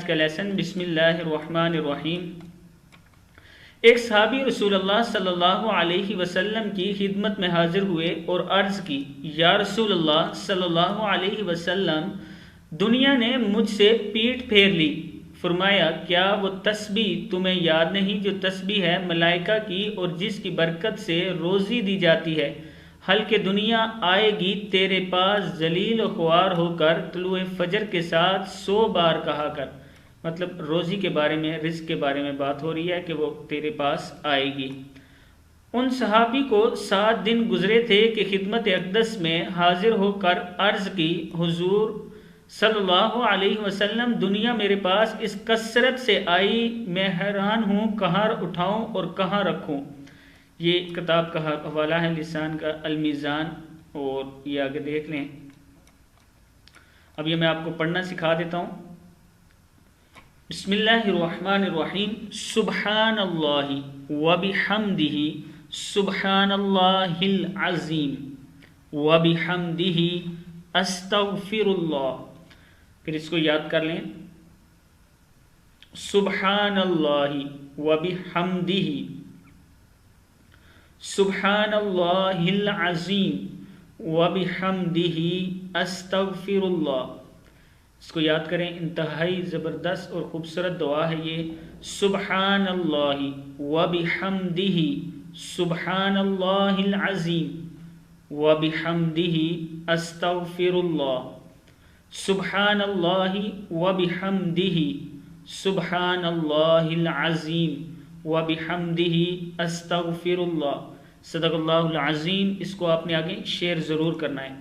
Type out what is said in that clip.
کا لیسن بسم اللہ الرحمن الرحیم۔ ایک صحابی رسول اللہ صلی اللہ علیہ وسلم کی خدمت میں حاضر ہوئے اور عرض کی، یا رسول اللہ صلی اللہ علیہ وسلم، دنیا نے مجھ سے پیٹھ پھیر لی۔ فرمایا، کیا وہ تسبیح تمہیں یاد نہیں جو تسبیح ہے ملائکہ کی اور جس کی برکت سے روزی دی جاتی ہے؟ حل کہ دنیا آئے گی تیرے پاس ذلیل و خوار ہو کر، طلوع فجر کے ساتھ 100 بار کہا کر۔ مطلب روزی کے بارے میں، رزق کے بارے میں بات ہو رہی ہے کہ وہ تیرے پاس آئے گی۔ ان صحابی کو 7 دن گزرے تھے کہ خدمت اقدس میں حاضر ہو کر عرض کی، حضور صلی اللہ علیہ وسلم، دنیا میرے پاس اس کثرت سے آئی، میں حیران ہوں کہاں اٹھاؤں اور کہاں رکھوں۔ یہ کتاب کا حوالہ ہے لسان کا المیزان، اور یہ آگے دیکھ لیں۔ اب یہ میں آپ کو پڑھنا سکھا دیتا ہوں۔ بسم اللہ الرحمن الرحیم۔ سبحان اللہ وبحمدہ، سبحان اللہ العظیم وبحمدہ، استغفر اللہ۔ پھر اس کو یاد کر لیں، سبحان اللہ وبحمدہ، سبحان اللہ العظیم وبحمدہ، استغفر اللہ۔ اس کو یاد کریں، انتہائی زبردست اور خوبصورت دعا ہے یہ۔ سبحان اللہ وبحمدہ، سبحان اللہ العظیم وبحمدہ، استغفر اللہ۔ سبحان اللہ وبحمدہ، سبحان اللہ العظیم وبحمدہ، استغفر اللہ۔ صدق اللہ العظیم۔ اس کو آپ نے آگے شیئر ضرور کرنا ہے۔